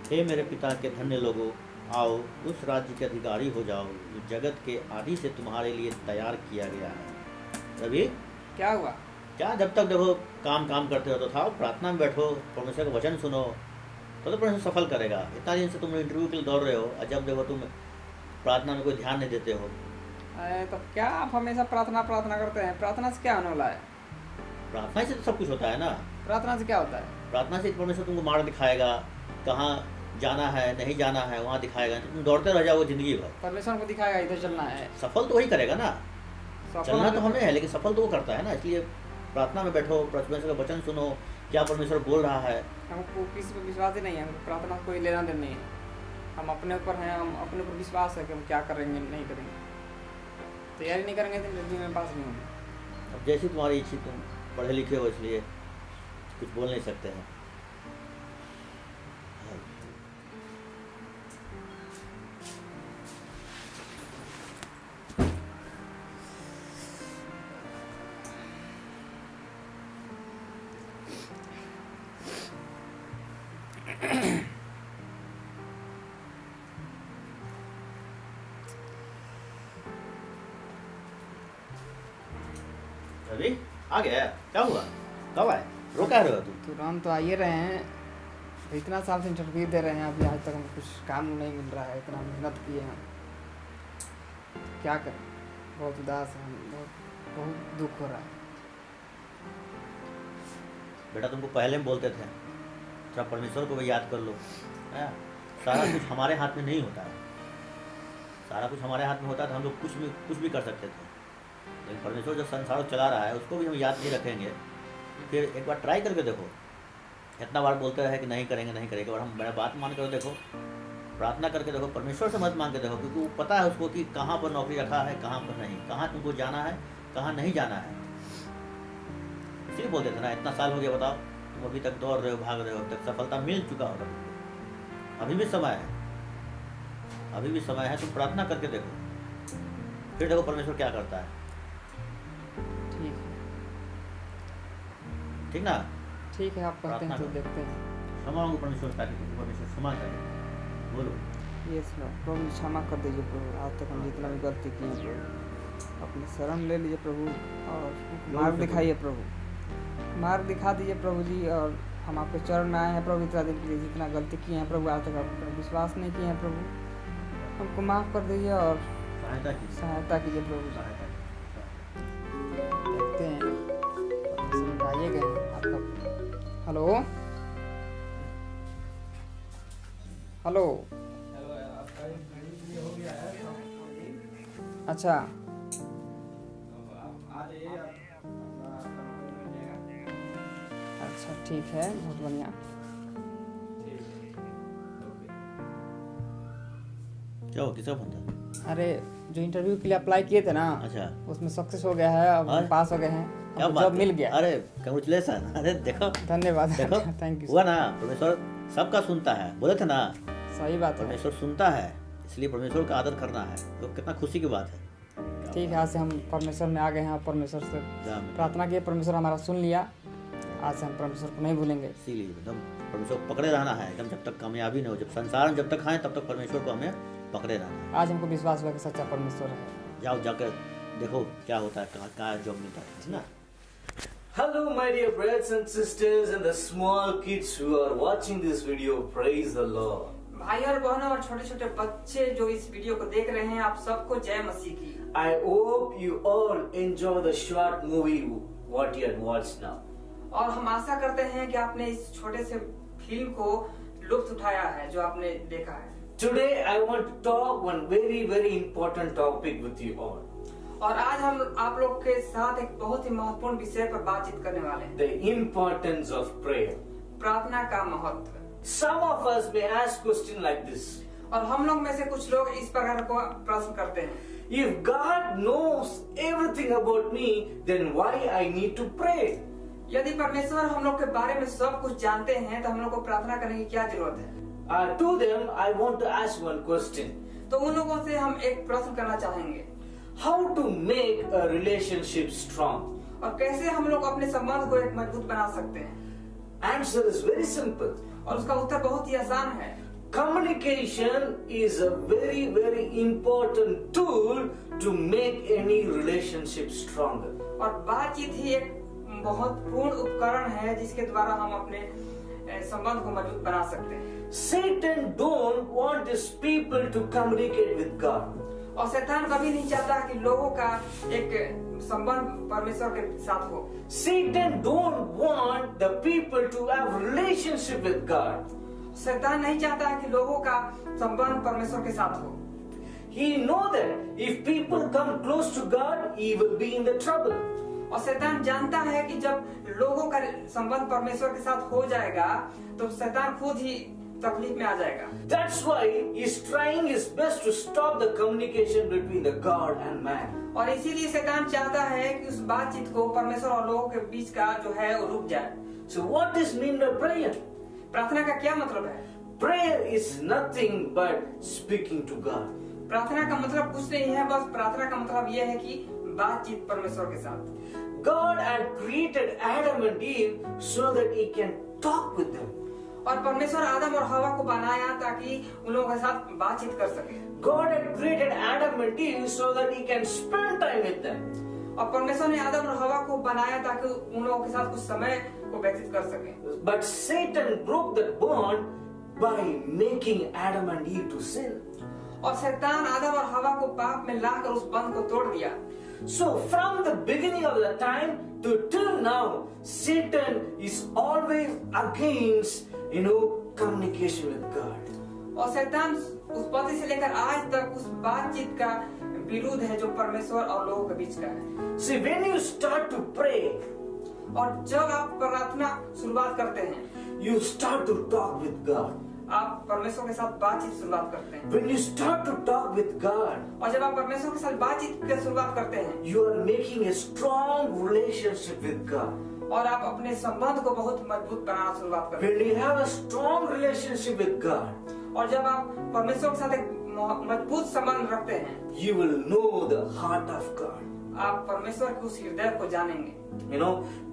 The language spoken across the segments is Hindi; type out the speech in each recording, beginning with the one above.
हे मेरे पिता के धन्य लोगों, आओ उस राज्य के अधिकारी हो जाओ जो जगत के आदि से तुम्हारे लिए तैयार किया गया है। रवि, क्या हुआ? क्या जब तक देखो काम काम करते हो तो था, प्रार्थना में बैठो, परमेश्वर का वचन सुनो, तो परमेश्वर सफल करेगा। इतना दिन से तुम इंटरव्यू के लिए दौड़ रहे हो और जब देखो तुम प्रार्थना में कोई ध्यान नहीं देते हो। अरे तो क्या आप हमेशा प्रार्थना प्रार्थना करते हैं? प्रार्थना से क्या होने वाला है? प्रार्थना से तो सब कुछ होता है ना। प्रार्थना से क्या होता है? प्रार्थना से परमेश्वर तुमको मार्ग दिखाएगा, कहाँ जाना है नहीं जाना है वहाँ दिखाएगा, तुम दौड़ते रह जाओगे जिंदगी भर। परमेश्वर को दिखाएगा इधर चलना है। सफल तो वही करेगा ना, चलना तो हमें है लेकिन सफल तो वो करता है ना। इसलिए प्रार्थना में बैठो, परमेश्वर का वचन सुनो, क्या परमेश्वर बोल रहा है। हमको किसी पर विश्वास ही नहीं है, हमको प्रार्थना कोई लेना देना नहीं है। हम अपने ऊपर हैं, हम अपने ऊपर विश्वास है कि हम क्या करेंगे नहीं करेंगे। तैयारी नहीं करेंगे तो जिंदगी में पास नहीं होंगे। अब जैसी तुम्हारी इच्छा, तुम पढ़े लिखे हो इसलिए कुछ बोल नहीं सकते हैं। रवि, आ गया? क्या हुआ? कब आए? रोका रहे हो तुम? तुरंत तो आइए रहे हैं, इतना साल से इंटरव्यू दे रहे हैं, अभी आज तक हमको कुछ काम नहीं मिल रहा है। इतना मेहनत किए हैं, क्या करें, बहुत उदास है, बहुत दुख हो रहा है। बेटा तुमको पहले में बोलते थे थोड़ा परमेश्वर को भी याद कर लो। है? सारा कुछ हमारे हाथ में नहीं होता है। सारा कुछ हमारे हाथ में होता है तो हम लोग कुछ भी कर सकते थे, लेकिन परमेश्वर जो संसार को चला रहा है उसको भी हम याद नहीं रखेंगे। फिर एक बार ट्राई करके देखो। इतना बार बोलते रहे कि नहीं करेंगे नहीं करेंगे, और हम मेरा बात मान कर देखो, प्रार्थना करके देखो, परमेश्वर से मत मांग के देखो, क्योंकि वो पता है उसको कि कहाँ पर नौकरी रखा है कहाँ पर नहीं, कहाँ तुमको जाना है कहाँ नहीं जाना है। इसलिए बोलते थे ना, इतना साल हो गया, बताओ तुम अभी तक दौड़ रहे हो, भाग रहे हो, अब तक सफलता मिल चुका होगा तुमको। अभी भी समय है, अभी भी समय है, तुम प्रार्थना करके देखो, फिर देखो परमेश्वर क्या करता है। ठीक ना? ठीक है, आप कहते हैं तो देखते हैं। क्षमा मांगो परमेश्वर, ताकि परमेश्वर क्षमा करे। बोलो। ये सुनो प्रभु, क्षमा कर दीजिए प्रभु, आज तक हम जितना भी गलती की है प्रभु, अपनी शरण ले लीजिए प्रभु, और मार्ग दिखाइए प्रभु, मार्ग दिखा दीजिए प्रभु जी। और हम आपके चरण में आए हैं प्रभु, इतना दिन के लिए जितना गलती की है प्रभु, आज तक आप पर विश्वास नहीं किए हैं प्रभु, हमको माफ़ कर दीजिए और सहायता कीजिए प्रभु। देखते हैं आइए गए आपका। हेलो हेलो, अच्छा अच्छा ठीक है, बहुत बढ़िया। क्या हो, किसका फोन था? अरे जो इंटरव्यू के लिए अप्लाई किए थे ना, अच्छा, उसमें सक्सेस हो गया है, अब पास हो गए हैं, क्या जॉब मिल गया। अरे कंग्रेचुलेसन। अरे देखो, धन्यवाद, देखो थैंक यू। हुआ ना, परमेश्वर सबका सुनता है, बोले थे ना, सही बात है, परमेश्वर सुनता है, इसलिए परमेश्वर का आदर करना है, तो कितना खुशी की बात है। ठीक है, आज से हम परमेश्वर में आ गए हैं, परमेश्वर से प्रार्थना किए, परमेश्वर हमारा सुन लिया, आज से हम परमेश्वर को नहीं भूलेंगे। इसीलिए एकदम परमेश्वर पकड़े रहना है, एकदम जब तक कामयाबी नहीं हो, जब संसार में जब तक खाएं तब तक परमेश्वर को हमें पकड़े रहना है। आज हमको विश्वास हुआ कि सच्चा परमेश्वर है। जाओ जाकर देखो क्या होता है, कहाँ जॉब मिलता है ना। Hello my dear brothers and sisters and the small kids who are watching this video, praise the Lord. भाई और बहनों और छोटे छोटे बच्चे जो इस वीडियो को देख रहे हैं, आप सबको जय मसीह की। I hope you all enjoy the short movie what you have watched now. और हम आशा करते हैं कि आपने इस छोटे से फिल्म को लुत्फ उठाया है जो आपने देखा है। Today I want to talk one very important topic with you all. और आज हम आप लोग के साथ एक बहुत ही महत्वपूर्ण विषय पर बातचीत करने वाले हैं, The importance of prayer. प्रार्थना का महत्व। Some of us may ask question like this. और हम लोग में से कुछ लोग इस प्रकार को प्रश्न करते हैं, If God knows everything about me, then why I need to pray? यदि परमेश्वर हम लोग के बारे में सब कुछ जानते हैं तो हम लोग को प्रार्थना करने की क्या जरूरत है? To them I want to ask one question. तो उन लोगों से हम एक प्रश्न करना चाहेंगे, How to make a relationship strong? और कैसे हम लोग अपने संबंध को एक मजबूत बना सकते हैं? Answer is very simple. और उसका उत्तर बहुत ही आसान है। communication is a very, very important tool to make any relationship stronger. और बातचीत ही एक बहुत पूर्ण उपकरण है जिसके द्वारा हम अपने संबंध को मजबूत बना सकते हैं। Satan don't want his people to communicate with God. और शैतान कभी नहीं चाहता कि लोगों का एक संबंध परमेश्वर के साथ हो। Satan don't want the people to have relationship with God. शैतान नहीं चाहता है कि लोगों का संबंध परमेश्वर के साथ हो। He know that if people come close to God, he will be in the trouble. और शैतान जानता है कि जब लोगों का संबंध परमेश्वर के साथ हो जाएगा तो शैतान खुद ही तकलीफ में आ जाएगा। That's why he's trying his best to stop the communication between the God and man. और इसीलिए शैतान चाहता है कि उस बातचीत को परमेश्वर और लोगों के बीच का जो है वो रुक जाए। So what is mean by prayer? प्रार्थना का क्या मतलब है? Prayer is nothing but speaking to God. प्रार्थना का मतलब कुछ नहीं है, बस प्रार्थना का मतलब यह है कि बातचीत परमेश्वर के साथ। God had created Adam and Eve so that he can talk with them. और परमेश्वर आदम और हवा को बनाया ताकि उन लोगों के साथ बातचीत कर सके। God had created Adam and Eve so that he can spend time with them. और परमेश्वर ने आदम और हवा को बनाया ताकि उन लोगों के साथ कुछ समय को व्यतीत कर सके। But Satan broke that bond by making Adam and Eve to sin. और शैतान आदम और हवा को पाप में लाकर उस बंध को तोड़ दिया। So from the beginning of the time to till now, Satan is always against, communication with God. और शैतान उत्पत्ति से लेकर आज तक उस बातचीत का विरोध है जो परमेश्वर और लोगों के बीच का है। See, when you start to pray, और जब आप प्रार्थना शुरुआत करते हैं, you start to talk with God. आप परमेश्वर के साथ बातचीत शुरुआत करते हैं। When you start to talk with God, और जब आप परमेश्वर के साथ बातचीत की शुरुआत करते हैं, you are making a strong relationship with God. और आप अपने संबंध को बहुत मजबूत बनाना शुरुआत करते हैं। When you have a strong relationship with God, और जब आप परमेश्वर के साथ एक मजबूत संबंध रखते हैं, you will know the heart of God. आप परमेश्वर के उस हृदय को जानेंगे।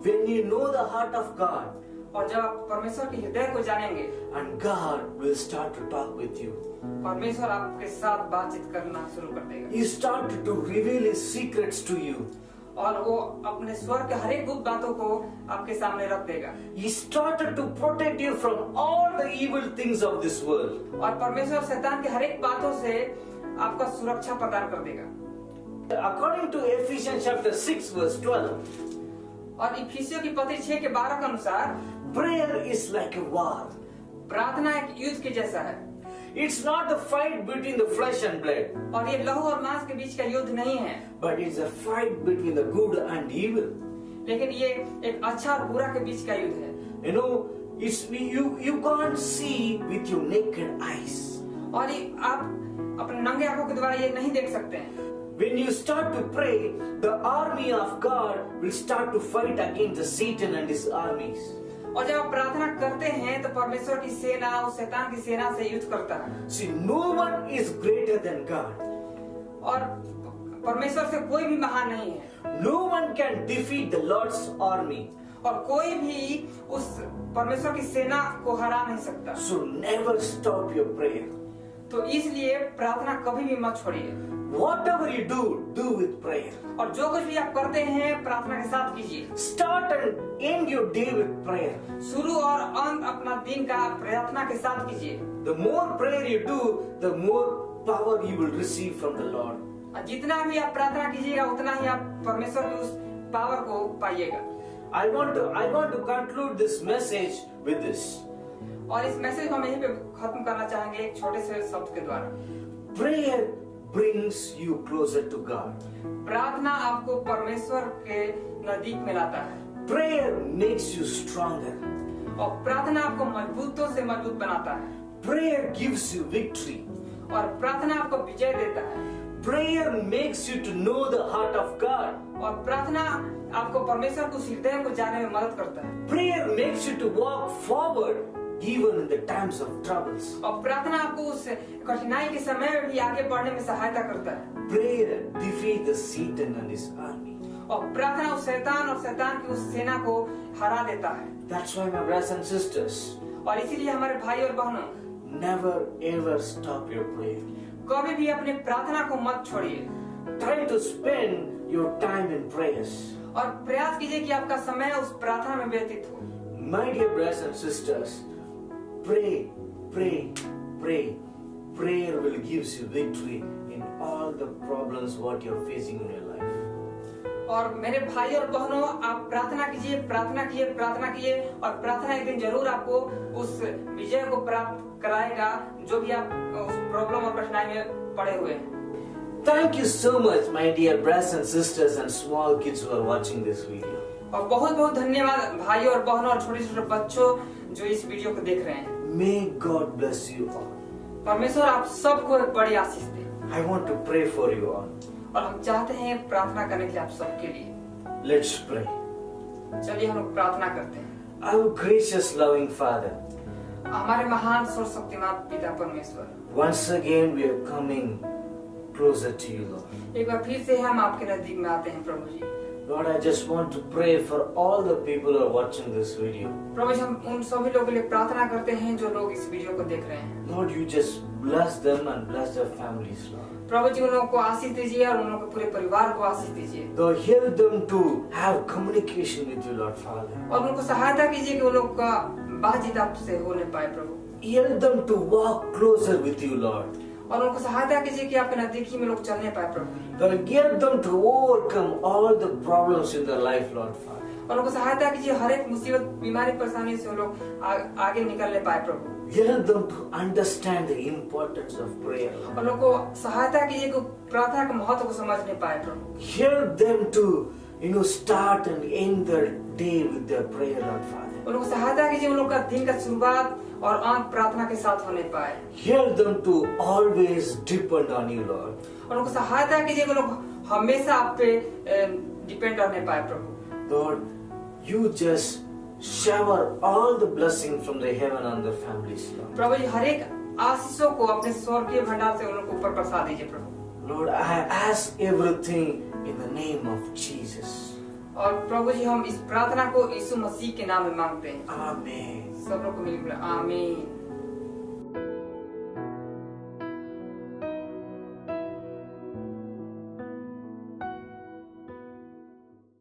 When you know the heart of God, और जब आप परमेश्वर के हृदय को जानेंगे, and God will start to talk with you. परमेश्वर आपके साथ बातचीत करना शुरू कर देगा। He started to reveal His secrets to you. और वो अपने स्वर के हर एक गुप्त बातों को आपके सामने रख देगा। He started to protect you from all the evil things of this world. और परमेश्वर शैतान के हर एक बातों से आपका सुरक्षा प्रदान कर देगा। According to Ephesians chapter 6 verse 12, और इफिसियों की पत्री 6 के 12 के अनुसार prayer is like a war. प्रार्थना एक युद्ध के जैसा है। It's not the fight between the flesh and blood, और ये लहू और मांस के बीच का युद्ध नहीं है, but it's a fight between the good and evil. लेकिन ये एक अच्छा और बुरा के बीच का युद्ध है। You can't see with your naked eyes. और ये आप अपने नंगे आंखों के द्वारा ये नहीं देख सकते हैं। When you start to pray, the army of God will start to fight against the Satan and his armies. और जब आप प्रार्थना करते हैं तो परमेश्वर की सेना उस शैतान की सेना से युद्ध करता है। See, no one is greater than God. और परमेश्वर से कोई भी महान नहीं है। No one can defeat the Lord's army. और कोई भी उस परमेश्वर की सेना को हरा नहीं सकता। So never stop your prayer. तो इसलिए प्रार्थना कभी भी मत छोड़िए। Whatever you do with prayer. और जो कुछ भी आप करते हैं प्रार्थना के साथ कीजिए। Start and end your day with prayer. शुरू और अंत अपना दिन का प्रार्थना के साथ कीजिए। The more prayer you do, the more power you will receive from the Lord. और जितना भी आप प्रार्थना कीजिएगा उतना ही आप परमेश्वर की उस पावर को पाइएगा। I want to conclude this message with this. और इस मैसेज को हम यहीं पे खत्म करना चाहेंगे एक छोटे से शब्द के द्वारा। Prayer brings you closer to God. प्रार्थना आपको परमेश्वर के नजदीक में लाता है। Prayer makes you stronger. और प्रार्थना आपको मजबूतों से मजबूत बनाता है। Prayer gives you victory. और प्रार्थना आपको विजय देता है। Prayer makes you to know the heart of God. और प्रार्थना आपको परमेश्वर को हृदय को जाने में मदद करता है। Prayer makes you to walk forward even in the times of troubles. और प्रार्थना आपको उस कठिनाई के समय में भी आगे बढ़ने में सहायता करता है। Prayer defeats the Satan and his army. और प्रार्थना उस शैतान और शैतान की उस सेना को हरा देता है। That's why, my brothers and sisters, और इसीलिए हमारे भाई और बहनों, never ever stop your prayer. कभी भी अपने प्रार्थना को मत छोड़िए Try to spend your time in prayers. और प्रयास कीजिए कि आपका समय उस प्रार्थना में व्यतीत हो। My dear brothers and sisters, pray, pray, pray. Prayer will give you victory in all the problems what you're facing in your life. और मेरे भाई और बहनों, आप प्रार्थना कीजिए, प्रार्थना कीजिए, प्रार्थना कीजिए, और प्रार्थना एक दिन जरूर आपको उस विजय को प्राप्त कराएगा जो भी आप उस प्रॉब्लम और कठिनाई में पड़े हुए हैं। Thank you so much, my dear brothers and sisters and small kids who are watching this video. और बहुत बहुत धन्यवाद भाई और बहनों और छोटे छोटे बच्चों जो इस वीडियो को देख रहे हैं। May God bless you all. परमेश्वर आप सबको एक बड़ी आशीष दे। I want to pray for you all. और हम चाहते हैं प्रार्थना करने के लिए आप सबके लिए। Let's pray. चलिए हम लोग प्रार्थना करते हैं। Our gracious, loving Father, हमारे महान सर्वशक्तिमान पिता परमेश्वर, once again we are coming closer to you, Lord. एक बार फिर से हम आपके नजदीक में आते हैं प्रभु जी। Lord, I just want to pray for all the people who are watching this video. प्रभु जी, हम उन सभी लोगों के लिए प्रार्थना करते हैं जो लोग इस वीडियो को देख रहे हैं। Lord, you just bless them and bless their families, Lord. प्रभु जी, उन लोगों को आशीष दीजिए और उन लोगों के पूरे परिवार को आशीष दीजिए। Lord, help them to have communication with you, Lord Father. और उनको सहायता कीजिए कि वो लोग का बातचीत आपसे हो नहीं पाए प्रभु। Help them to walk closer with you, Lord. और उनको सहायता कीजिए कि आपके नजदीकी में लोग चलने पाए प्रभु। Lord, help them to overcome all the problems in their life, Lord Father. और उनको सहायता कीजिए हर एक मुसीबत, बीमारी, परेशानी से वो लोग आगे निकलने पाए प्रभु। Help them to understand the importance of prayer, Lord. और लोगों को सहायता कीजिए कि प्रार्थना के महत्व को समझने पाए प्रभु। Help them to, start and end their day with their prayer, Lord Father. उन लोगों को सहायता कीजिए उन लोग का दिन का शुरुआत और अंत प्रार्थना के साथ होने पाए। Help them to always depend on you, Lord. और उनको सहायता कीजिए कि लोग हमेशा आप पे डिपेंड रहने पाए प्रभु। Lord, you just shower all the blessing from the heaven on their families, Lord. प्रभु जी, हर एक आशीषों को अपने स्वर्गीय भंडार से उन लोगों के ऊपर बरसा दीजिए प्रभु। Lord, I ask everything in the name of Jesus. और प्रभु जी, हम इस प्रार्थना को यीशु मसीह के नाम में मांगते हैं। Amen. सब लोग को मिलकर आमीन।